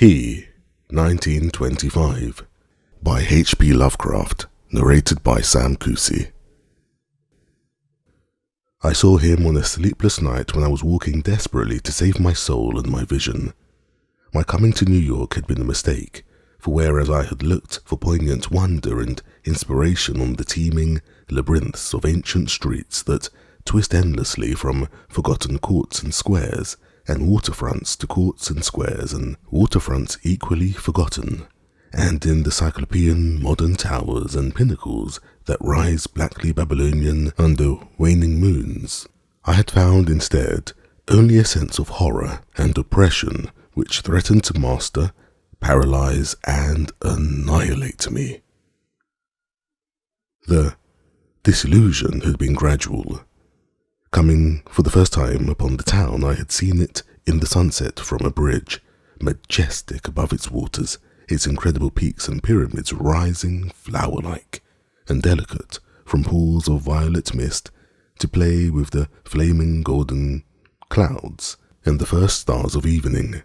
He, 1925, by H.P. Lovecraft, narrated by Sam Kusi. I saw him on a sleepless night when I was walking desperately to save my soul and my vision. My coming to New York had been a mistake, for whereas I had looked for poignant wonder and inspiration on the teeming labyrinths of ancient streets that twist endlessly from forgotten courts and squares, and waterfronts to courts and squares and waterfronts equally forgotten, and in the cyclopean modern towers and pinnacles that rise blackly Babylonian under waning moons, I had found instead only a sense of horror and oppression which threatened to master, paralyze, and annihilate me. The disillusion had been gradual. Coming for the first time upon the town, I had seen it in the sunset from a bridge, majestic above its waters, its incredible peaks and pyramids rising flower-like and delicate from pools of violet mist to play with the flaming golden clouds and the first stars of evening.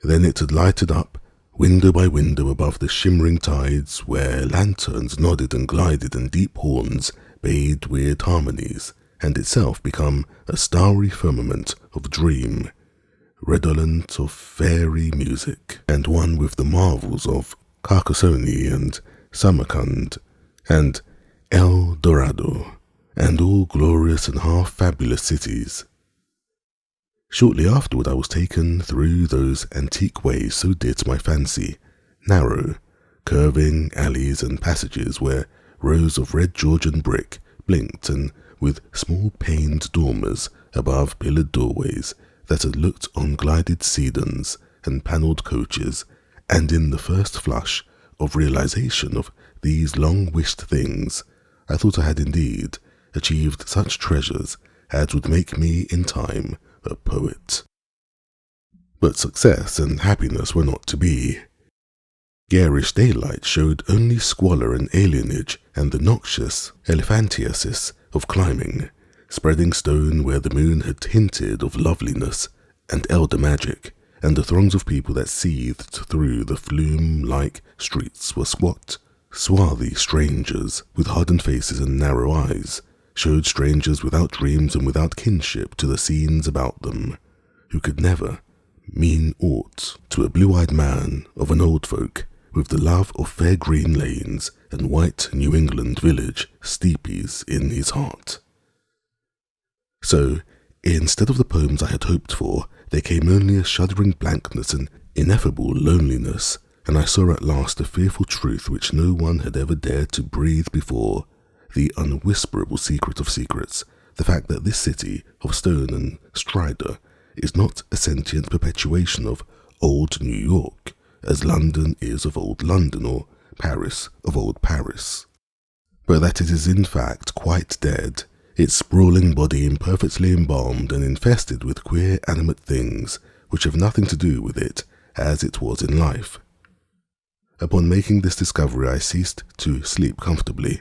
Then it had lighted up, window by window above the shimmering tides where lanterns nodded and glided and deep horns bade weird harmonies, and itself become a starry firmament of dream, redolent of fairy music, and one with the marvels of Carcassonne and Samarkand and El Dorado, and all glorious and half-fabulous cities. Shortly afterward I was taken through those antique ways so dear to my fancy, narrow, curving alleys and passages where rows of red Georgian brick blinked, and with small paned dormers above pillared doorways that had looked on glided sedans and panelled coaches, and in the first flush of realization of these long-wished things, I thought I had indeed achieved such treasures as would make me in time a poet. But success and happiness were not to be. Garish daylight showed only squalor and alienage and the noxious elephantiasis of climbing, spreading stone where the moon had hinted of loveliness and elder magic, and the throngs of people that seethed through the flume-like streets were squat, swarthy strangers with hardened faces and narrow eyes, showed strangers without dreams and without kinship to the scenes about them, who could never mean aught to a blue-eyed man of an old folk with the love of fair green lanes and white New England village steepies in his heart. So, instead of the poems I had hoped for, there came only a shuddering blankness and ineffable loneliness, and I saw at last a fearful truth which no one had ever dared to breathe before, the unwhisperable secret of secrets, the fact that this city of stone and strider is not a sentient perpetuation of old New York, as London is of old London or Paris of old Paris, but that it is in fact quite dead, its sprawling body imperfectly embalmed and infested with queer animate things which have nothing to do with it as it was in life. Upon making this discovery I ceased to sleep comfortably,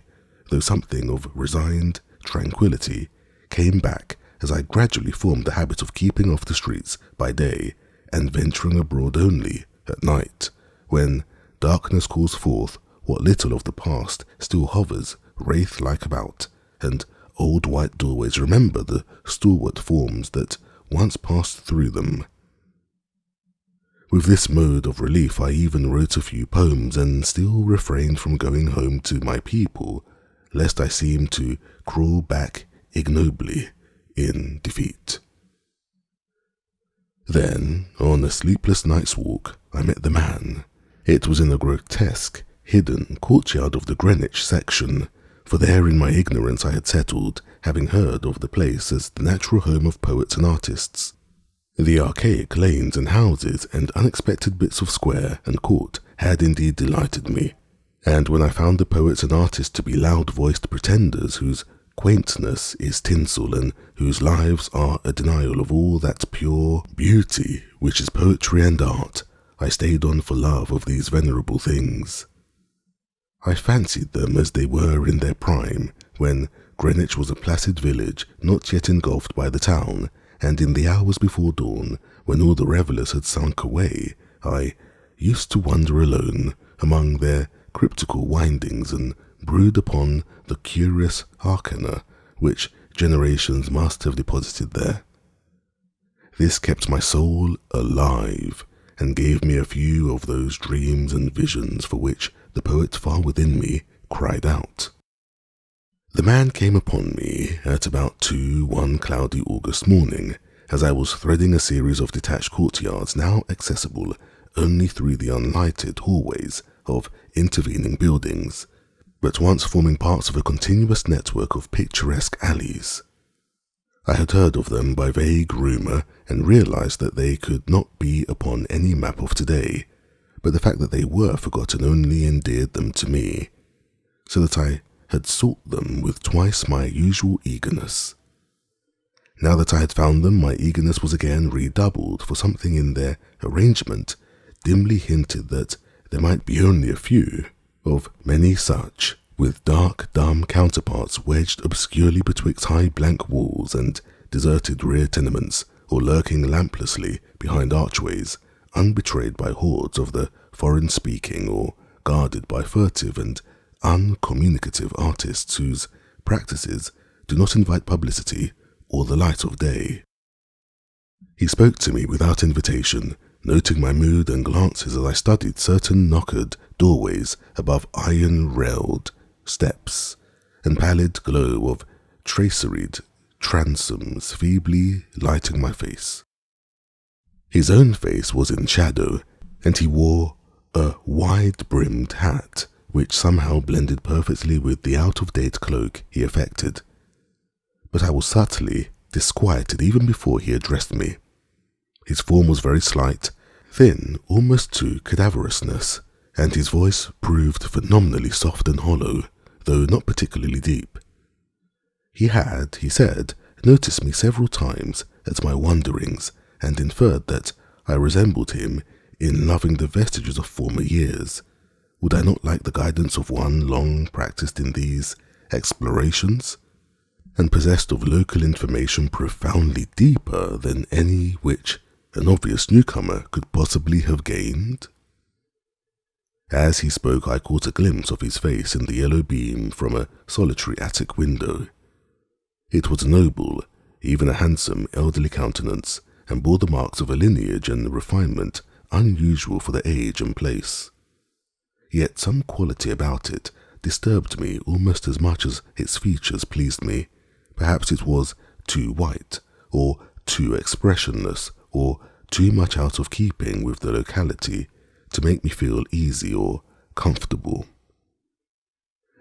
though something of resigned tranquillity came back as I gradually formed the habit of keeping off the streets by day and venturing abroad only at night, when darkness calls forth what little of the past still hovers wraith-like about, and old white doorways remember the stalwart forms that once passed through them. With this mode of relief I even wrote a few poems, and still refrained from going home to my people, lest I seem to crawl back ignobly in defeat. Then, on a sleepless night's walk, I met the man. It was in a grotesque, hidden courtyard of the Greenwich section, for there in my ignorance I had settled, having heard of the place as the natural home of poets and artists. The archaic lanes and houses and unexpected bits of square and court had indeed delighted me, and when I found the poets and artists to be loud-voiced pretenders whose quaintness is tinsel and whose lives are a denial of all that pure beauty which is poetry and art, I stayed on for love of these venerable things. I fancied them as they were in their prime, when Greenwich was a placid village not yet engulfed by the town, and in the hours before dawn, when all the revellers had sunk away, I used to wander alone among their cryptical windings and brood upon the curious arcana which generations must have deposited there. This kept my soul alive and gave me a few of those dreams and visions for which the poet far within me cried out. The man came upon me at about 2 one cloudy August morning, as I was threading a series of detached courtyards now accessible only through the unlighted hallways of intervening buildings, but once forming parts of a continuous network of picturesque alleys. I had heard of them by vague rumour and realised that they could not be upon any map of today, but the fact that they were forgotten only endeared them to me, so that I had sought them with twice my usual eagerness. Now that I had found them, my eagerness was again redoubled, for something in their arrangement dimly hinted that there might be only a few of many such, with dark, dumb counterparts wedged obscurely betwixt high blank walls and deserted rear tenements, or lurking lamplessly behind archways, unbetrayed by hordes of the foreign-speaking, or guarded by furtive and uncommunicative artists whose practices do not invite publicity or the light of day. He spoke to me without invitation, noting my mood and glances as I studied certain knockered doorways above iron-railed steps, and pallid glow of traceried transoms feebly lighting my face. His own face was in shadow, and he wore a wide-brimmed hat, which somehow blended perfectly with the out-of-date cloak he affected. But I was subtly disquieted even before he addressed me. His form was very slight, thin almost to cadaverousness, and his voice proved phenomenally soft and hollow, though not particularly deep. He had, he said, noticed me several times at my wanderings, and inferred that I resembled him in loving the vestiges of former years. Would I not like the guidance of one long practised in these explorations, and possessed of local information profoundly deeper than any which an obvious newcomer could possibly have gained? As he spoke, I caught a glimpse of his face in the yellow beam from a solitary attic window. It was noble, even a handsome, elderly countenance, and bore the marks of a lineage and refinement unusual for the age and place. Yet some quality about it disturbed me almost as much as its features pleased me. Perhaps it was too white, or too expressionless, or too much out of keeping with the locality to make me feel easy or comfortable.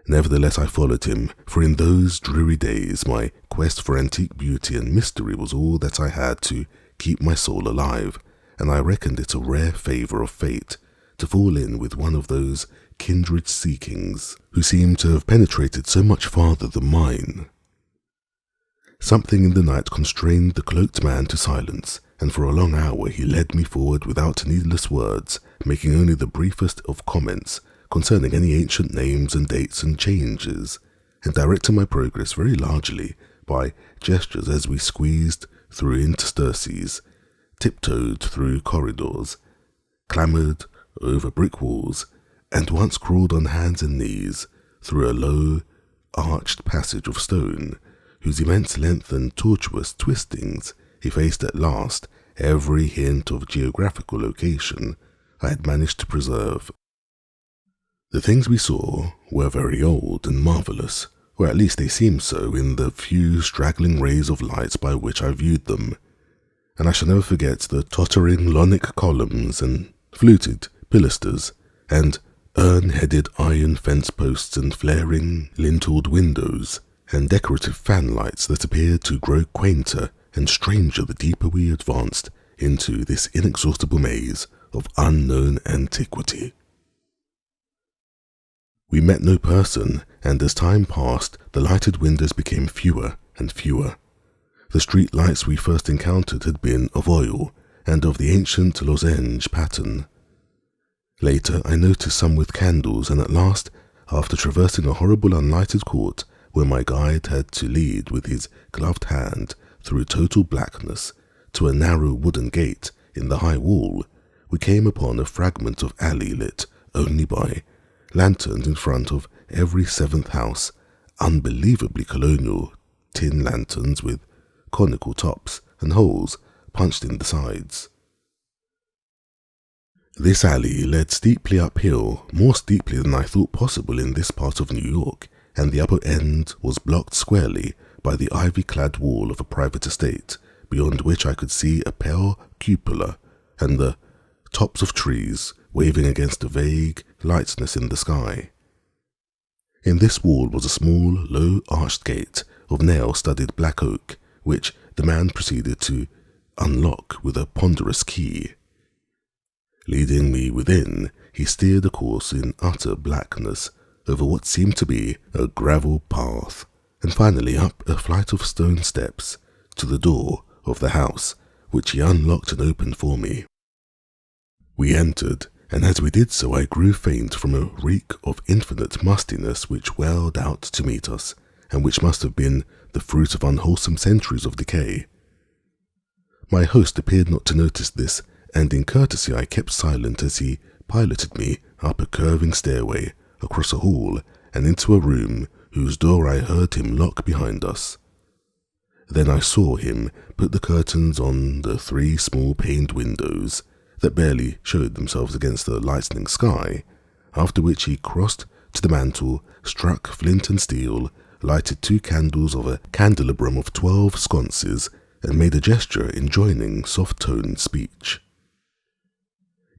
Nevertheless, I followed him, for in those dreary days my quest for antique beauty and mystery was all that I had to keep my soul alive, and I reckoned it a rare favour of fate to fall in with one of those kindred seekings who seemed to have penetrated so much farther than mine. Something in the night constrained the cloaked man to silence, and for a long hour he led me forward without needless words, making only the briefest of comments concerning any ancient names and dates and changes, and directing my progress very largely by gestures as we squeezed through interstices, tiptoed through corridors, clambered over brick walls, and once crawled on hands and knees through a low, arched passage of stone, whose immense length and tortuous twistings effaced at last every hint of geographical location I had managed to preserve. The things we saw were very old and marvellous, or at least they seemed so in the few straggling rays of light by which I viewed them, and I shall never forget the tottering lonic columns and fluted pilasters, and urn-headed iron fence posts and flaring lintelled windows, and decorative fanlights that appeared to grow quainter and stranger the deeper we advanced into this inexhaustible maze of unknown antiquity. We met no person, and as time passed, the lighted windows became fewer and fewer. The street lights we first encountered had been of oil, and of the ancient lozenge pattern. Later, I noticed some with candles, and at last, after traversing a horrible unlighted court, where my guide had to lead with his gloved hand through total blackness to a narrow wooden gate in the high wall, we came upon a fragment of alley lit only by lanterns in front of every seventh house, unbelievably colonial tin lanterns with conical tops and holes punched in the sides. This alley led steeply uphill, more steeply than I thought possible in this part of New York, and the upper end was blocked squarely by the ivy-clad wall of a private estate, beyond which I could see a pale cupola and the tops of trees waving against a vague lightness in the sky. In this wall was a small, low-arched gate of nail-studded black oak, which the man proceeded to unlock with a ponderous key. Leading me within, he steered a course in utter blackness over what seemed to be a gravel path, and finally up a flight of stone steps to the door of the house, which he unlocked and opened for me. We entered, and as we did so I grew faint from a reek of infinite mustiness which welled out to meet us, and which must have been the fruit of unwholesome centuries of decay. My host appeared not to notice this, and in courtesy I kept silent as he piloted me up a curving stairway, across a hall, and into a room whose door I heard him lock behind us. Then I saw him put the curtains on the 3 small paned windows that barely showed themselves against the lightening sky, after which he crossed to the mantel, struck flint and steel, lighted 2 candles of a candelabrum of 12 sconces, and made a gesture enjoining soft-toned speech.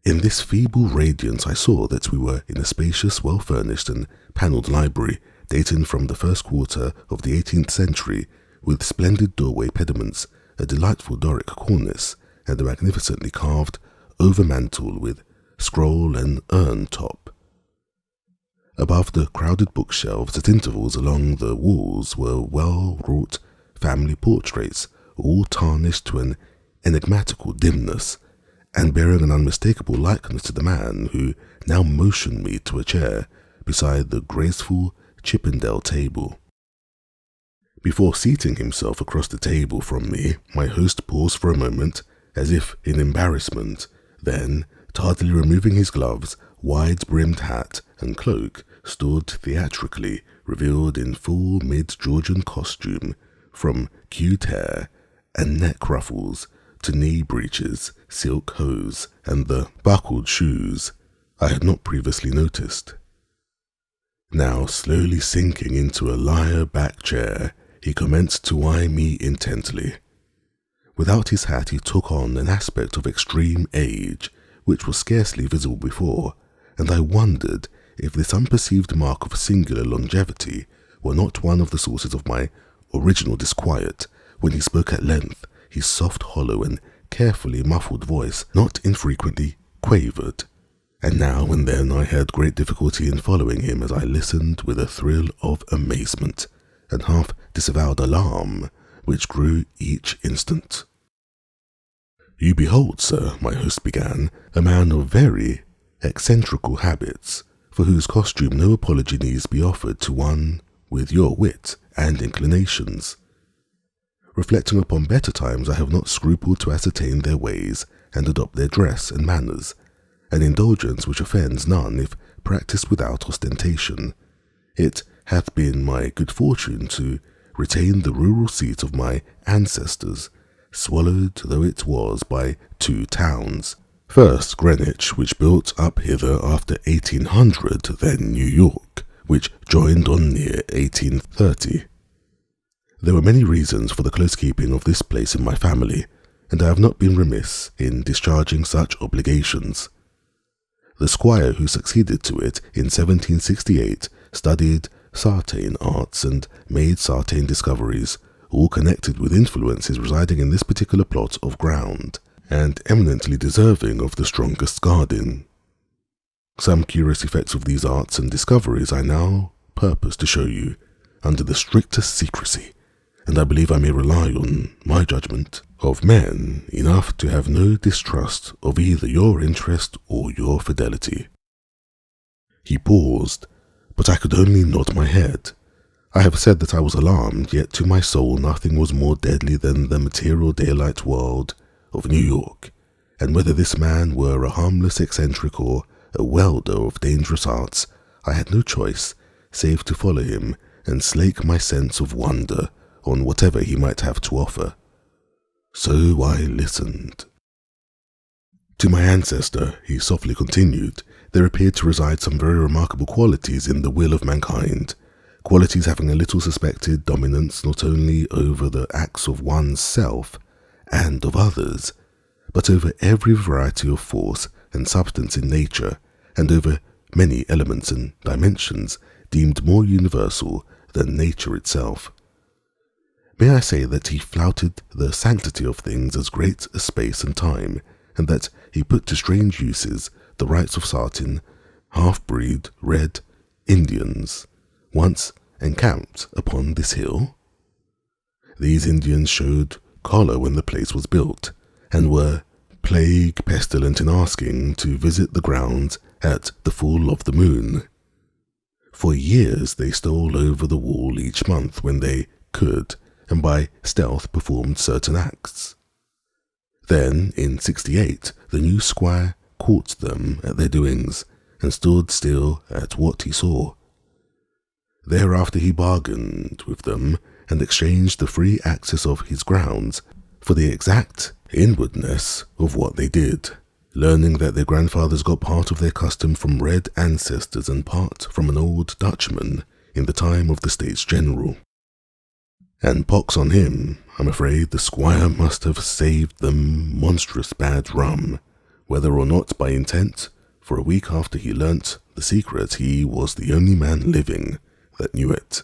In this feeble radiance I saw that we were in a spacious, well-furnished and panelled library dating from the first quarter of the 18th century, with splendid doorway pediments, a delightful Doric cornice, and a magnificently carved over-mantel with scroll and urn top. Above the crowded bookshelves at intervals along the walls were well-wrought family portraits, all tarnished to an enigmatical dimness, and bearing an unmistakable likeness to the man who now motioned me to a chair beside the graceful Chippendale table. Before seating himself across the table from me, my host paused for a moment, as if in embarrassment, then, tardily removing his gloves, wide-brimmed hat, and cloak, stood theatrically, revealed in full mid-Georgian costume, from queued hair and neck ruffles to knee breeches, silk hose, and the buckled shoes I had not previously noticed. Now, slowly sinking into a lyre-back chair, he commenced to eye me intently. Without his hat he took on an aspect of extreme age, which was scarcely visible before, and I wondered if this unperceived mark of singular longevity were not one of the sources of my original disquiet when he spoke at length. His soft, hollow, and carefully muffled voice not infrequently quavered, and now and then I had great difficulty in following him as I listened with a thrill of amazement and half disavowed alarm, which grew each instant. "You behold, sir," my host began, "a man of very eccentrical habits, for whose costume no apology needs be offered to one with your wit and inclinations. Reflecting upon better times, I have not scrupled to ascertain their ways and adopt their dress and manners, an indulgence which offends none if practised without ostentation. It hath been my good fortune to retain the rural seat of my ancestors, swallowed though it was by 2 towns. First Greenwich, which built up hither after 1800, then New York, which joined on near 1830. There were many reasons for the close keeping of this place in my family, and I have not been remiss in discharging such obligations. The squire who succeeded to it in 1768 studied sartain arts and made sartain discoveries, all connected with influences residing in this particular plot of ground, and eminently deserving of the strongest guarding. Some curious effects of these arts and discoveries I now purpose to show you, under the strictest secrecy, and I believe I may rely on my judgment of men enough to have no distrust of either your interest or your fidelity." He paused, but I could only nod my head. I have said that I was alarmed, yet to my soul nothing was more deadly than the material daylight world of New York, and whether this man were a harmless eccentric or a welder of dangerous arts, I had no choice save to follow him and slake my sense of wonder on whatever he might have to offer. So I listened. To my ancestor, he softly continued, there appeared to reside some very remarkable qualities in the will of mankind, qualities having a little suspected dominance not only over the acts of one's self and of others, but over every variety of force and substance in nature, and over many elements and dimensions deemed more universal than nature itself. May I say that he flouted the sanctity of things as great as space and time, and that he put to strange uses the rights of certain half-breed red Indians, once encamped upon this hill? These Indians showed choler when the place was built, and were plague pestilent in asking to visit the grounds at the full of the moon. For years they stole over the wall each month when they could, and by stealth performed certain acts. Then, in 68, the new squire caught them at their doings, and stood still at what he saw. Thereafter he bargained with them, and exchanged the free access of his grounds for the exact inwardness of what they did, learning that their grandfathers got part of their custom from red ancestors and part from an old Dutchman in the time of the States General. And pox on him, I'm afraid the squire must have saved them monstrous bad rum, whether or not by intent, for a week after he learnt the secret he was the only man living that knew it.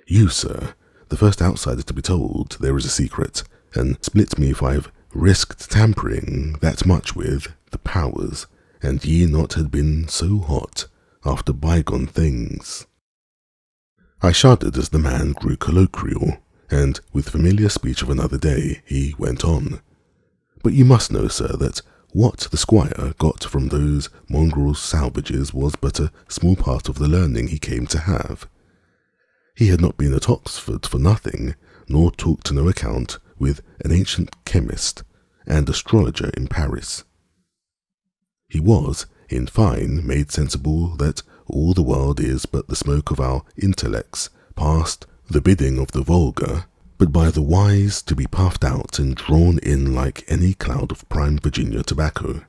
You, sir, the first outsider to be told there is a secret, and split me if I've risked tampering that much with the powers, and ye not had been so hot after bygone things. I shuddered as the man grew colloquial, and with familiar speech of another day he went on. But you must know, sir, that what the squire got from those mongrel salvages was but a small part of the learning he came to have. He had not been at Oxford for nothing, nor talked to no account with an ancient chemist and astrologer in Paris. He was, in fine, made sensible that all the world is but the smoke of our intellects, past the bidding of the vulgar, but by the wise to be puffed out and drawn in like any cloud of prime Virginia tobacco.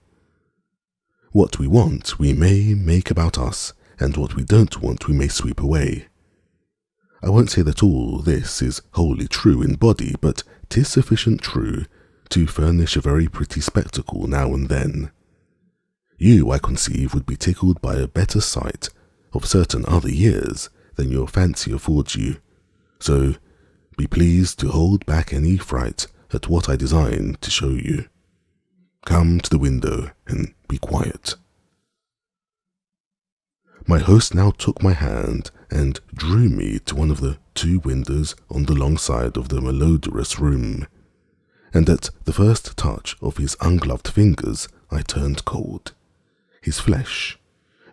What we want we may make about us, and what we don't want we may sweep away. I won't say that all this is wholly true in body, but 'tis sufficient true to furnish a very pretty spectacle now and then. You, I conceive, would be tickled by a better sight of certain other years than your fancy affords you, so be pleased to hold back any fright at what I design to show you. Come to the window and be quiet. My host now took my hand and drew me to one of the two windows on the long side of the malodorous room, and at the first touch of his ungloved fingers I turned cold. His flesh,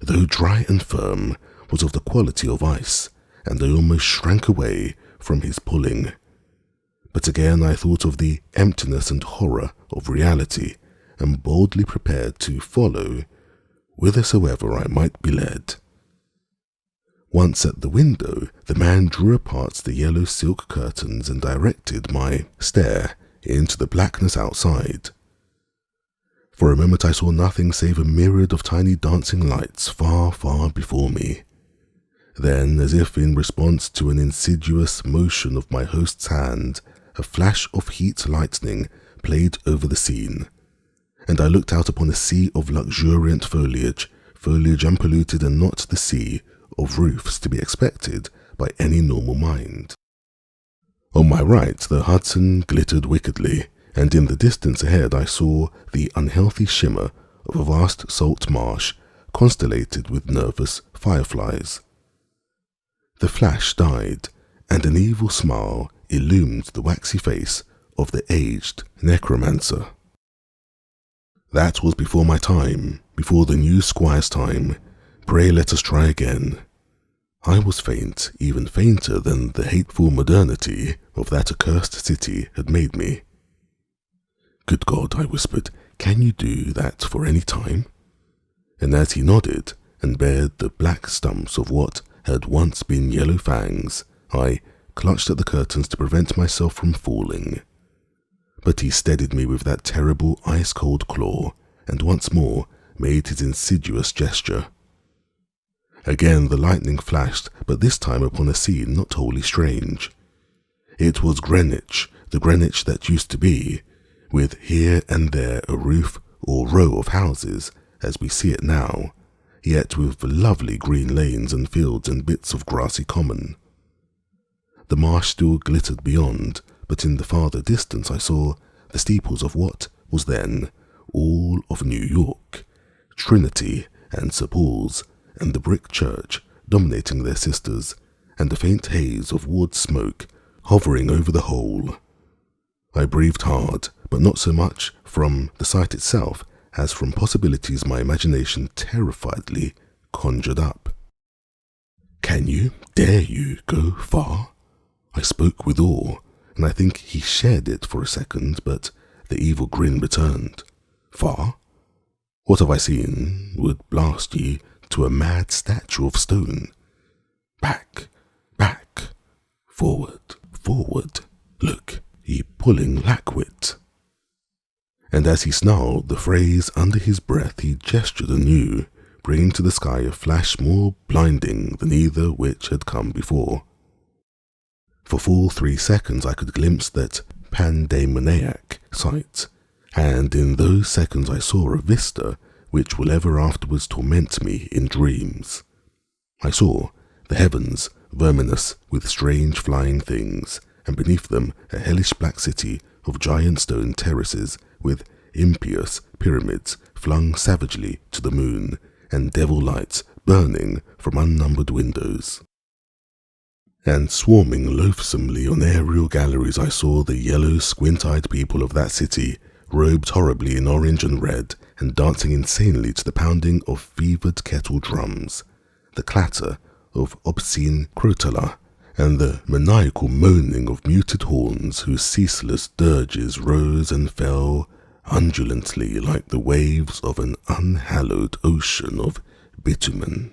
though dry and firm, was of the quality of ice, and I almost shrank away from his pulling. But again I thought of the emptiness and horror of reality, and boldly prepared to follow whithersoever I might be led. Once at the window, the man drew apart the yellow silk curtains and directed my stare into the blackness outside. For a moment I saw nothing save a myriad of tiny dancing lights far, far before me. Then, as if in response to an insidious motion of my host's hand, a flash of heat lightning played over the scene, and I looked out upon a sea of luxuriant foliage unpolluted and not the sea of roofs to be expected by any normal mind. On my right the Hudson glittered wickedly, and in the distance ahead I saw the unhealthy shimmer of a vast salt marsh constellated with nervous fireflies. The flash died, and an evil smile illumined the waxy face of the aged necromancer. That was before my time, before the new squire's time. Pray let us try again. I was faint, even fainter than the hateful modernity of that accursed city had made me. Good God, I whispered, can you do that for any time?" And as he nodded and bared the black stumps of what had once been yellow fangs, I clutched at the curtains to prevent myself from falling. But he steadied me with that terrible ice-cold claw, and once more made his insidious gesture. Again the lightning flashed, but this time upon a scene not wholly strange. It was Greenwich, the Greenwich that used to be, with here and there a roof or row of houses, as we see it now, yet with lovely green lanes and fields and bits of grassy common. The marsh still glittered beyond, but in the farther distance I saw the steeples of what was then all of New York, Trinity and St. Paul's, and the brick church dominating their sisters, and a faint haze of wood smoke hovering over the whole. I breathed hard, but not so much from the sight itself as from possibilities my imagination terrifiedly conjured up. "Can you, dare you, go far?" I spoke with awe, and I think he shared it for a second, but the evil grin returned. "Far? What have I seen would blast ye to a mad statue of stone. Back, back, forward, forward, look, ye pulling lackwit." And as he snarled the phrase under his breath, he gestured anew, bringing to the sky a flash more blinding than either which had come before. For full 3 seconds I could glimpse that pandemoniac sight, and in those seconds I saw a vista which will ever afterwards torment me in dreams. I saw the heavens verminous with strange flying things, and beneath them a hellish black city of giant stone terraces with impious pyramids flung savagely to the moon, and devil lights burning from unnumbered windows. And swarming loathsomely on aerial galleries I saw the yellow squint-eyed people of that city, robed horribly in orange and red, and dancing insanely to the pounding of fevered kettle drums, the clatter of obscene crotala, and the maniacal moaning of muted horns whose ceaseless dirges rose and fell undulantly like the waves of an unhallowed ocean of bitumen.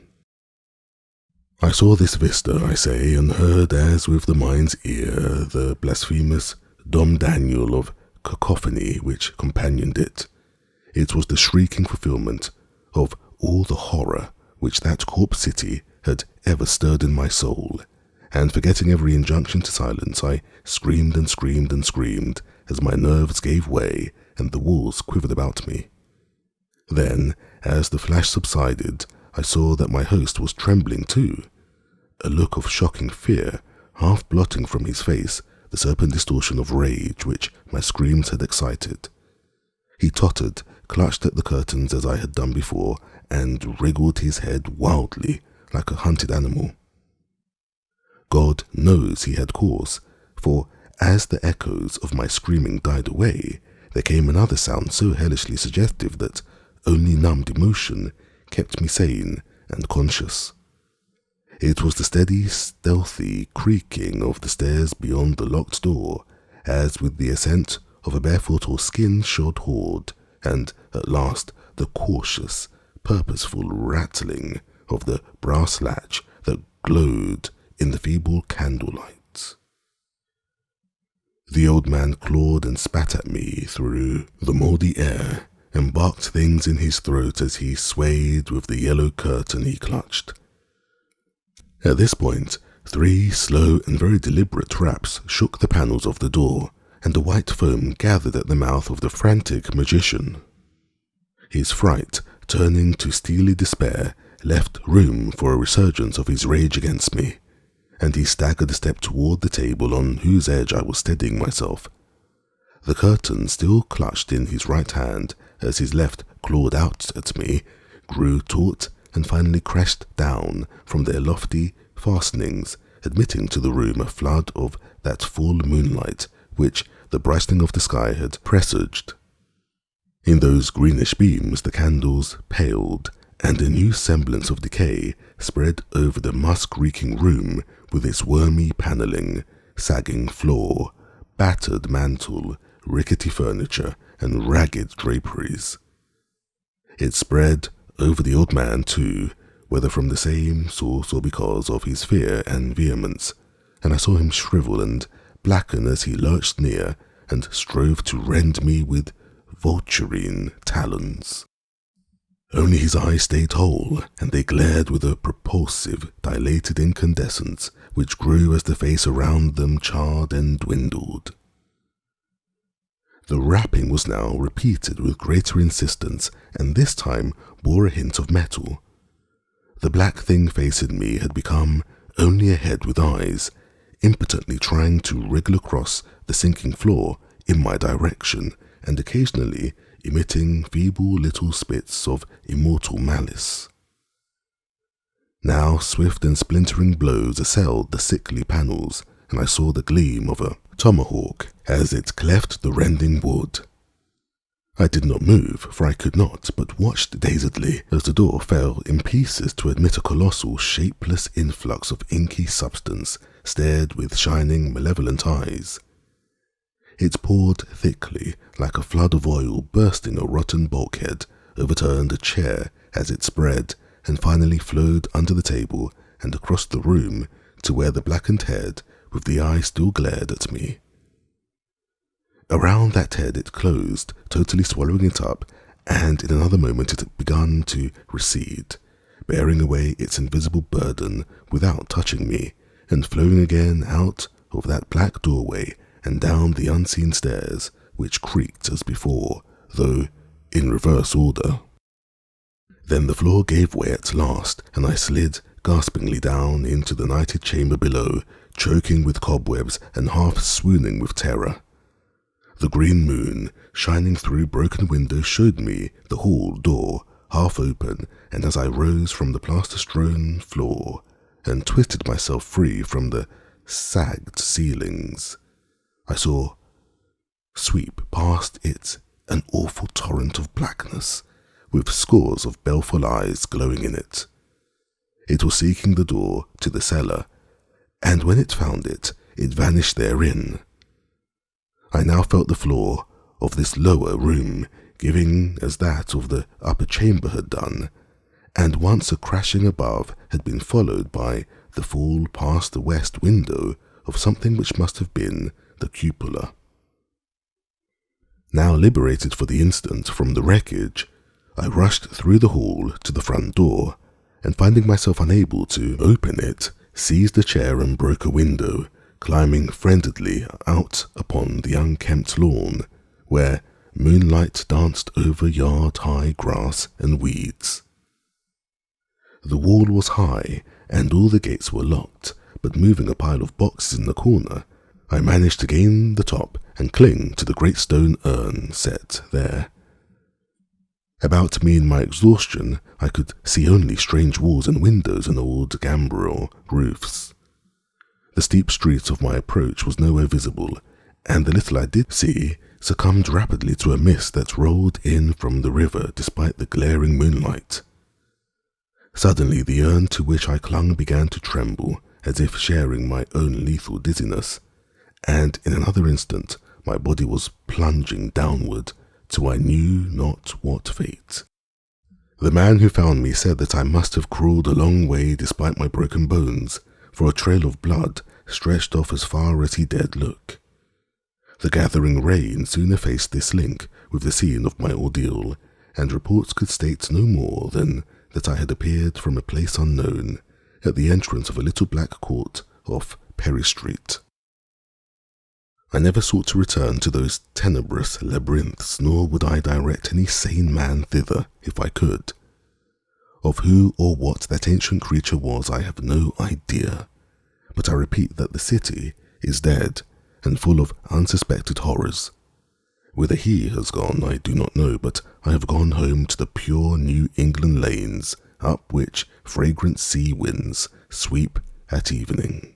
I saw this vista, I say, and heard as with the mind's ear the blasphemous Dom Daniel of cacophony which companioned it. It was the shrieking fulfillment of all the horror which that corpse city had ever stirred in my soul, and forgetting every injunction to silence, I screamed and screamed and screamed as my nerves gave way and the walls quivered about me. Then, as the flash subsided, I saw that my host was trembling too, a look of shocking fear half blotting from his face the serpent distortion of rage which my screams had excited. He tottered, clutched at the curtains as I had done before, and wriggled his head wildly like a hunted animal. God knows he had cause, for as the echoes of my screaming died away, there came another sound so hellishly suggestive that only numbed emotion kept me sane and conscious. It was the steady, stealthy creaking of the stairs beyond the locked door, as with the ascent of a barefoot or skin-shod horde, and at last the cautious, purposeful rattling of the brass latch that glowed in the feeble candlelight. The old man clawed and spat at me through the mouldy air, and barked things in his throat as he swayed with the yellow curtain he clutched. At this point, 3 slow and very deliberate raps shook the panels of the door, and a white foam gathered at the mouth of the frantic magician. His fright, turning to steely despair, left room for a resurgence of his rage against me, and he staggered a step toward the table on whose edge I was steadying myself. The curtain, still clutched in his right hand as his left clawed out at me, grew taut and finally crashed down from their lofty fastenings, admitting to the room a flood of that full moonlight which the brightening of the sky had presaged. In those greenish beams the candles paled, and a new semblance of decay spread over the musk-reeking room with its wormy panelling, sagging floor, battered mantel, rickety furniture, and ragged draperies. It spread over the old man too, whether from the same source or because of his fear and vehemence, and I saw him shrivel and blacken as he lurched near and strove to rend me with vulturine talons. Only his eyes stayed whole, and they glared with a propulsive, dilated incandescence which grew as the face around them charred and dwindled. The rapping was now repeated with greater insistence, and this time bore a hint of metal. The black thing facing me had become only a head with eyes, impotently trying to wriggle across the sinking floor in my direction, and occasionally emitting feeble little spits of immortal malice. Now swift and splintering blows assailed the sickly panels, and I saw the gleam of a tomahawk as it cleft the rending wood. I did not move, for I could not, but watched dazedly as the door fell in pieces to admit a colossal, shapeless influx of inky substance stared with shining, malevolent eyes. It poured thickly, like a flood of oil bursting a rotten bulkhead, overturned a chair as it spread, and finally flowed under the table and across the room to where the blackened head with the eye still glared at me. Around that head it closed, totally swallowing it up, and in another moment it had begun to recede, bearing away its invisible burden without touching me, and flowing again out of that black doorway and down the unseen stairs, which creaked as before, though in reverse order. Then the floor gave way at last, and I slid gaspingly down into the nighted chamber below, choking with cobwebs and half swooning with terror. The green moon, shining through broken windows, showed me the hall door, half open, and as I rose from the plaster-strewn floor and twisted myself free from the sagged ceilings, I saw sweep past it an awful torrent of blackness, with scores of baleful eyes glowing in it. It was seeking the door to the cellar, and when it found it, it vanished therein. I now felt the floor of this lower room giving as that of the upper chamber had done, and once a crashing above had been followed by the fall past the west window of something which must have been the cupola. Now liberated for the instant from the wreckage, I rushed through the hall to the front door, and finding myself unable to open it, seized a chair and broke a window, climbing frenziedly out upon the unkempt lawn, where moonlight danced over yard-high grass and weeds. The wall was high, and all the gates were locked, but moving a pile of boxes in the corner, I managed to gain the top and cling to the great stone urn set there. About me in my exhaustion, I could see only strange walls and windows and old gambrel roofs. The steep street of my approach was nowhere visible, and the little I did see succumbed rapidly to a mist that rolled in from the river despite the glaring moonlight. Suddenly the urn to which I clung began to tremble, as if sharing my own lethal dizziness, and in another instant my body was plunging downward to I knew not what fate. The man who found me said that I must have crawled a long way despite my broken bones, for a trail of blood stretched off as far as he dared look. The gathering rain soon effaced this link with the scene of my ordeal, and reports could state no more than that I had appeared from a place unknown, at the entrance of a little black court off Perry Street. I never sought to return to those tenebrous labyrinths, nor would I direct any sane man thither if I could. Of who or what that ancient creature was I have no idea, but I repeat that the city is dead and full of unsuspected horrors. Whither he has gone I do not know, but I have gone home to the pure New England lanes up which fragrant sea winds sweep at evening.